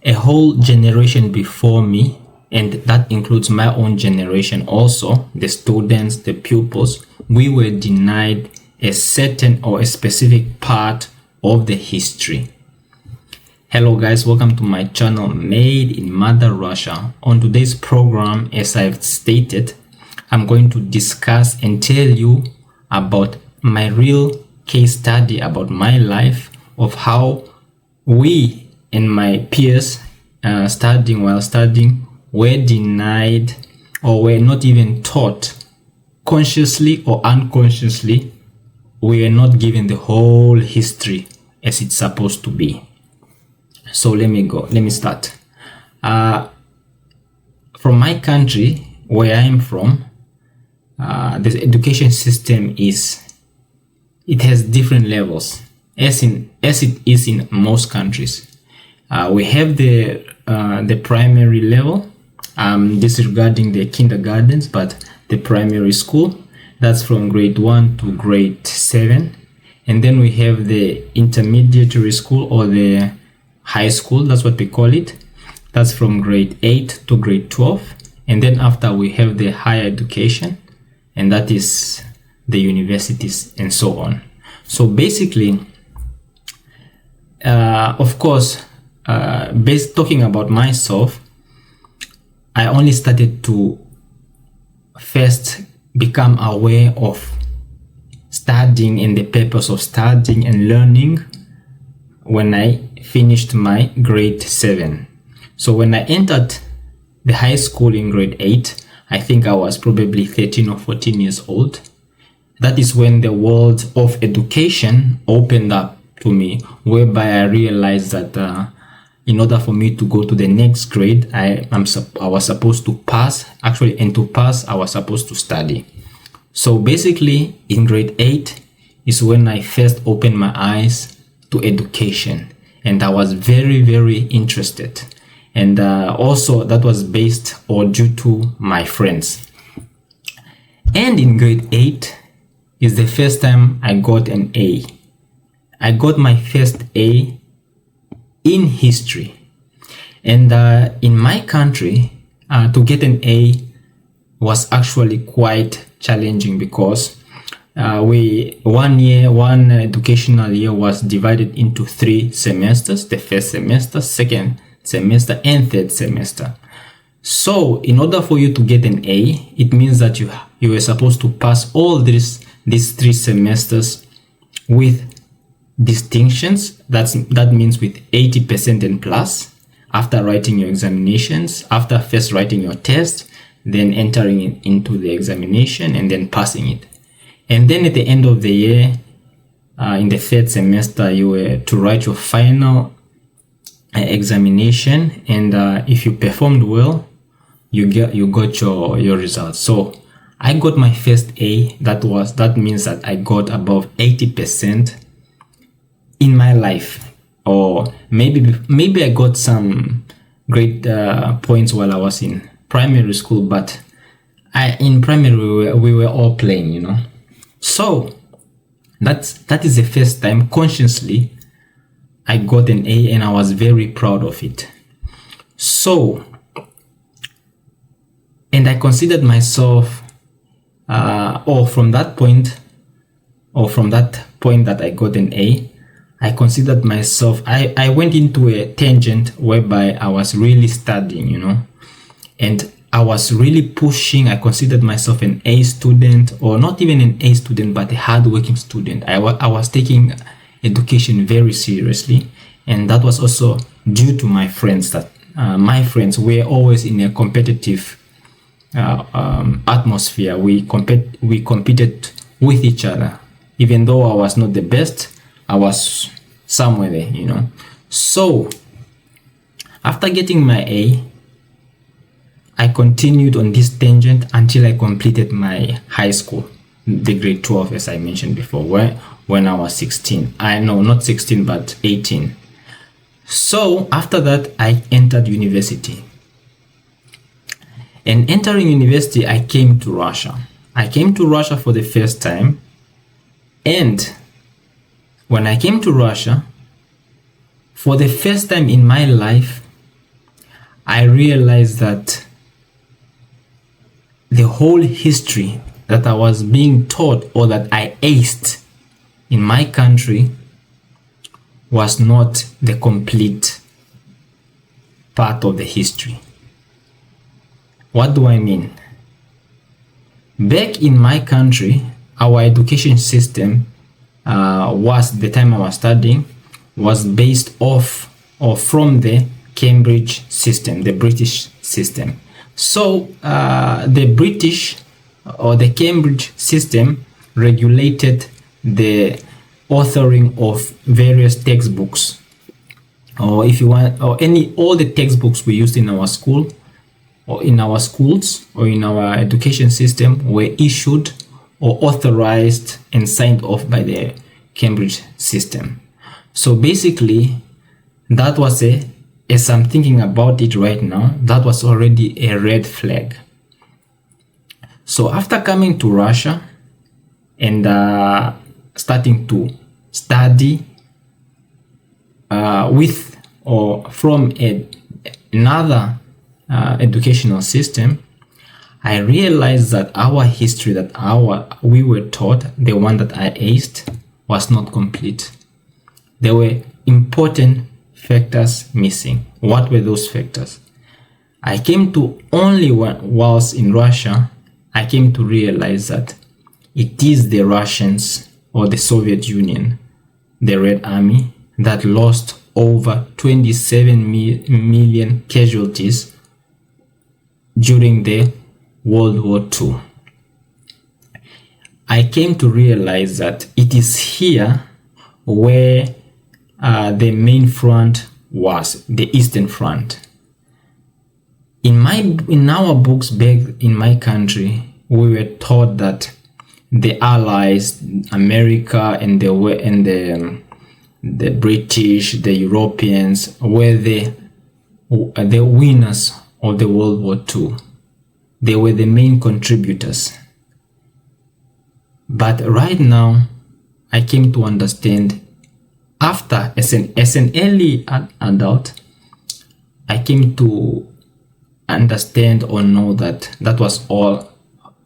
a whole generation before me, and that includes my own generation also, the students, the pupils, we were denied a certain or a specific part of the history. Hello guys, welcome to my channel Made in Mother Russia. On today's program, as I've stated, I'm going to discuss and tell you about my real case study about my life, of how we and my peers while studying were denied or were not even taught, consciously or unconsciously. We are not given the whole history as it's supposed to be. So let me start. From my country, where I am from, the education system it has different levels, as it is in most countries. We have the primary level, disregarding the kindergartens, but the primary school, that's from grade 1 to grade 7. And then we have the intermediate school, or the high school, that's what we call it. That's from grade 8 to grade 12. And then after, we have the higher education, and that is the universities and so on. So basically, of course, talking about myself, I only started to first become aware of studying and the purpose of studying and learning when I finished my grade 7. So when I entered the high school in grade 8, I think I was probably 13 or 14 years old. That is when the world of education opened up to me, whereby I realized that in order for me to go to the next grade, I was supposed to pass. Actually, and to pass, I was supposed to study. So basically, in grade 8 is when I first opened my eyes to education, and I was very, very interested. And also, that was based or due to my friends. And in grade 8 is the first time I got an A. I got my first A in history. And in my country, to get an A was actually quite challenging, because one educational year was divided into 3 semesters: the first semester, second semester, and third semester. So in order for you to get an A, it means that you were supposed to pass all these 3 semesters with distinctions. That means with 80% and plus, after writing your examinations, after first writing your test, then entering into the examination, and then passing it. And then at the end of the year, in the third semester, you were to write your final examination, and if you performed well, you got your results. So I got my first A. That means that I got above 80% in my life, or maybe I got some great points while I was in primary school, but in primary we were all playing, So that is the first time consciously I got an A, and I was very proud of it. So, and I considered myself, from that point that I got an A, I considered myself, I went into a tangent whereby I was really studying, and I was really pushing. I considered myself an A student, or not even an A student, but a hardworking student. I was taking education very seriously, and that was also due to my friends. That my friends were always in a competitive atmosphere. We competed with each other. Even though I was not the best, I was somewhere there, So after getting my A, I continued on this tangent until I completed my high school, the grade 12, as I mentioned before, when I was 16. Not 16, but 18. So after that, I entered university. And entering university, I came to Russia. I came to Russia for the first time. And when I came to Russia, for the first time in my life, I realized that the whole history that I was being taught or that I aced in my country was not the complete part of the history. What do I mean? Back in my country, our education system was, the time I was studying, was based off or from the Cambridge system, the British system. So the British or the Cambridge system regulated the authoring of various textbooks, or if you want, or all the textbooks we used in our school or in our schools or in our education system were issued or authorized and signed off by the Cambridge system. So basically, that was as I'm thinking about it right now, that was already a red flag. So after coming to Russia and starting to study with or from another educational system, I realized that our history that we were taught, the one that I aced, was not complete. There were important factors missing. What were those factors? I came to only whilst in Russia, I came to realize that it is the Russians or the Soviet Union, the Red Army, that lost over 27 million casualties during the World War II. I came to realize that it is here where the main front was, the Eastern Front. In our books back in my country, we were taught that the Allies, America and the British, the Europeans were the winners of the World War II. They were the main contributors. But right now, I came to understand, after as an early adult, I came to understand or know that that was all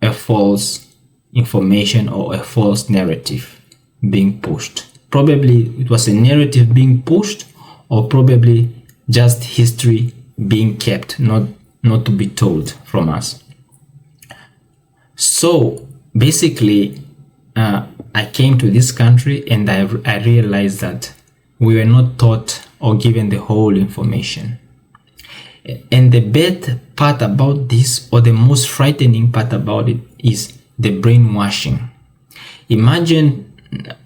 a false information or a false narrative being pushed. Probably it was a narrative being pushed, or probably just history being kept, not to be told from us. So basically, I came to this country and I realized that we were not taught or given the whole information. And the bad part about this, or the most frightening part about it, is the brainwashing. Imagine,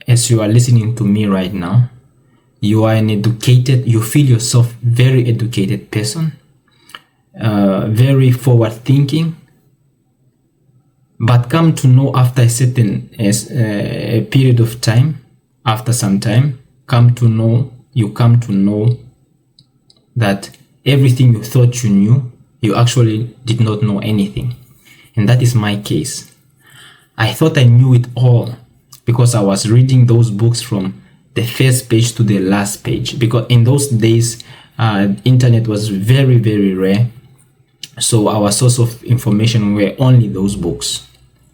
as you are listening to me right now, you are you feel yourself very educated person, very forward thinking, but come to know after a certain a period of time, after some time, you come to know that everything you thought you knew, you actually did not know anything. And that is my case. I thought I knew it all because I was reading those books from the first page to the last page, because in those days internet was very, very rare. So our source of information were only those books,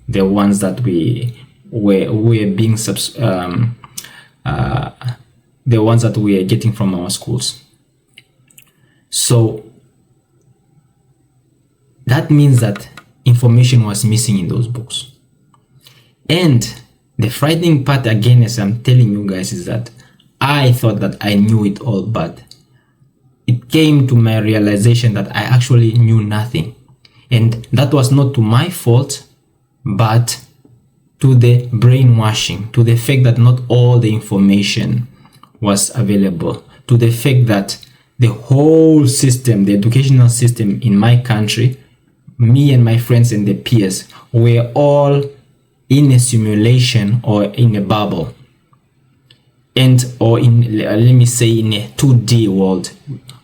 the ones that we were being the ones that we are getting from our schools. So that means that information was missing in those books. And the frightening part, again, as I'm telling you guys, is that I thought that I knew it all, but it came to my realization that I actually knew nothing. And that was not to my fault, but to the brainwashing, to the fact that not all the information was available, to the fact that the whole system, the educational system in my country, me and my friends and the peers, were all in a simulation or in a bubble, or in, let me say, in a 2D world.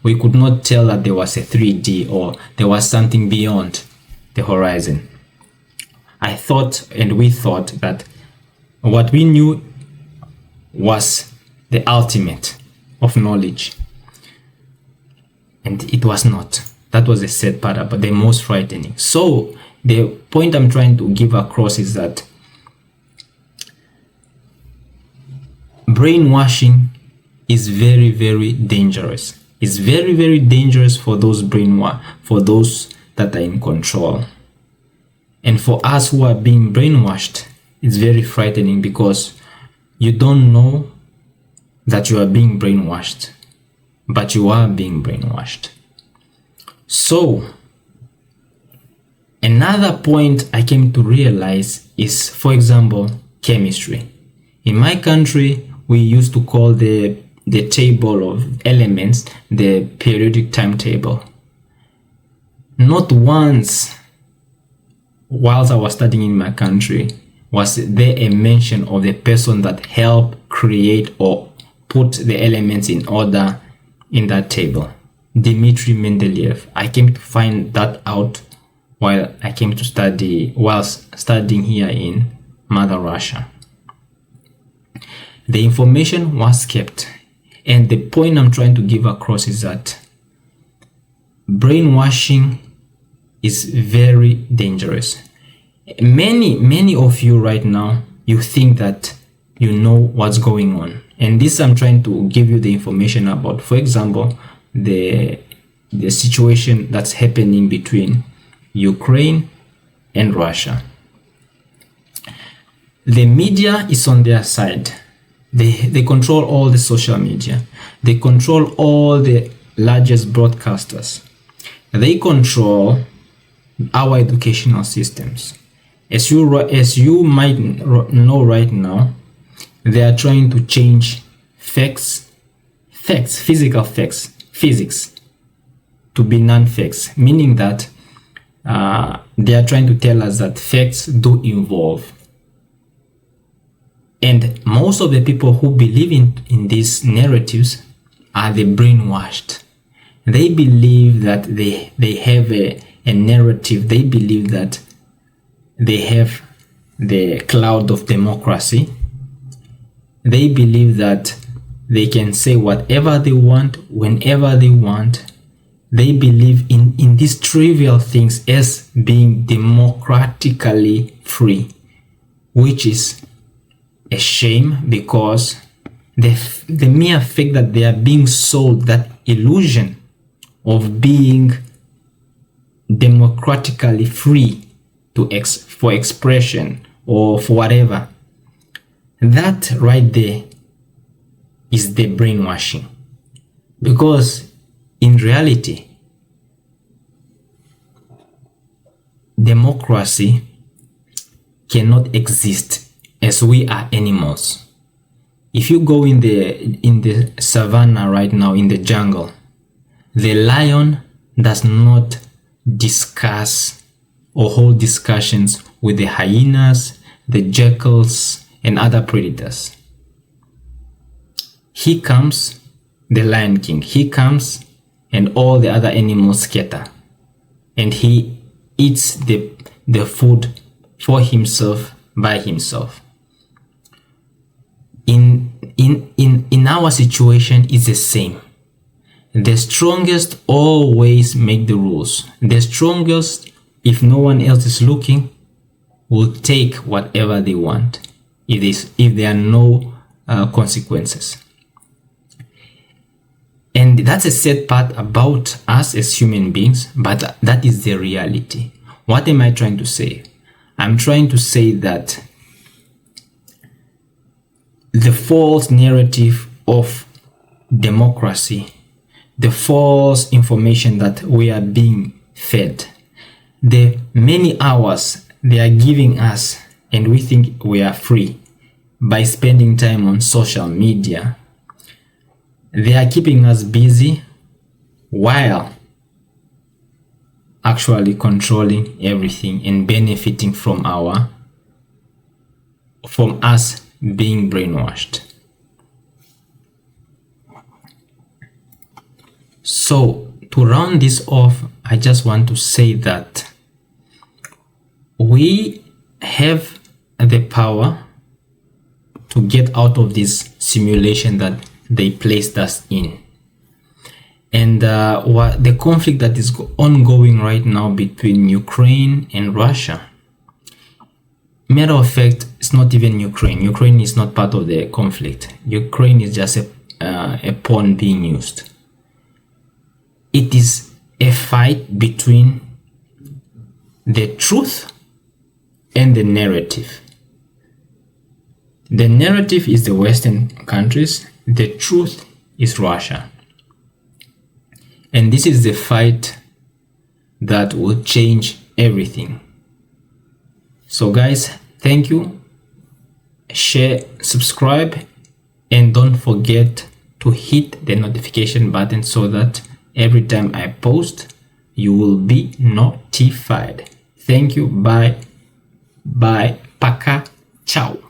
We could not tell that there was a 3D or there was something beyond the horizon. I thought, and we thought, that what we knew was the ultimate of knowledge. And it was not. That was the sad part, but the most frightening. So the point I'm trying to give across is that brainwashing is very, very dangerous. It's very, very dangerous for those that are in control. And for us who are being brainwashed, it's very frightening because you don't know that you are being brainwashed, but you are being brainwashed. So, another point I came to realize is, for example, chemistry. In my country, we used to call the table of elements the periodic timetable. Not once, whilst I was studying in my country, was there a mention of the person that helped create or put the elements in order in that table. Dmitry Mendeleev. I came to find that out while studying here in Mother Russia. The information was kept, and the point I'm trying to give across is that brainwashing is very dangerous. Many of you right now, you think that you know what's going on, and this I'm trying to give you the information about. For example, the situation that's happening between Ukraine and Russia. The media is on their side. They control all the social media. They control all the largest broadcasters. They control our educational systems. As you might know right now, they are trying to change physical facts, physics, to be non-facts, meaning that they are trying to tell us that facts do evolve. And most of the people who believe in these narratives are the brainwashed. They believe that they have a narrative. They believe that they have the cloud of democracy. They believe that they can say whatever they want, whenever they want. They believe in these trivial things as being democratically free, which is a shame, because the mere fact that they are being sold that illusion of being democratically free for expression or for whatever, that right there is the brainwashing. Because in reality, democracy cannot exist as we are animals. If you go in the savannah right now, in the jungle, the lion does not discuss or hold discussions with the hyenas, the jackals, and other predators. He comes, the Lion King, he comes and all the other animals scatter, and he eats the food for himself, by himself. In our situation, it's the same. The strongest always make the rules. The strongest, if no one else is looking, will take whatever they want if there are no consequences. And that's a sad part about us as human beings, but that is the reality. What am I trying to say? I'm trying to say that the false narrative of democracy, the false information that we are being fed, the many hours they are giving us, and we think we are free by spending time on social media. They are keeping us busy while actually controlling everything and benefiting from us being brainwashed. So to round this off, I just want to say that we have the power to get out of this simulation that they placed us in. and what the conflict that is ongoing right now between Ukraine and Russia. Matter of fact, it's not even Ukraine. Ukraine is not part of the conflict. Ukraine is just a pawn being used. It is a fight between the truth and the narrative. The narrative is the Western countries. The truth is Russia. And this is the fight that will change everything. So guys, thank you. Share, subscribe, and don't forget to hit the notification button so that every time I post, you will be notified. Thank you. Bye. Bye. Paka. Ciao.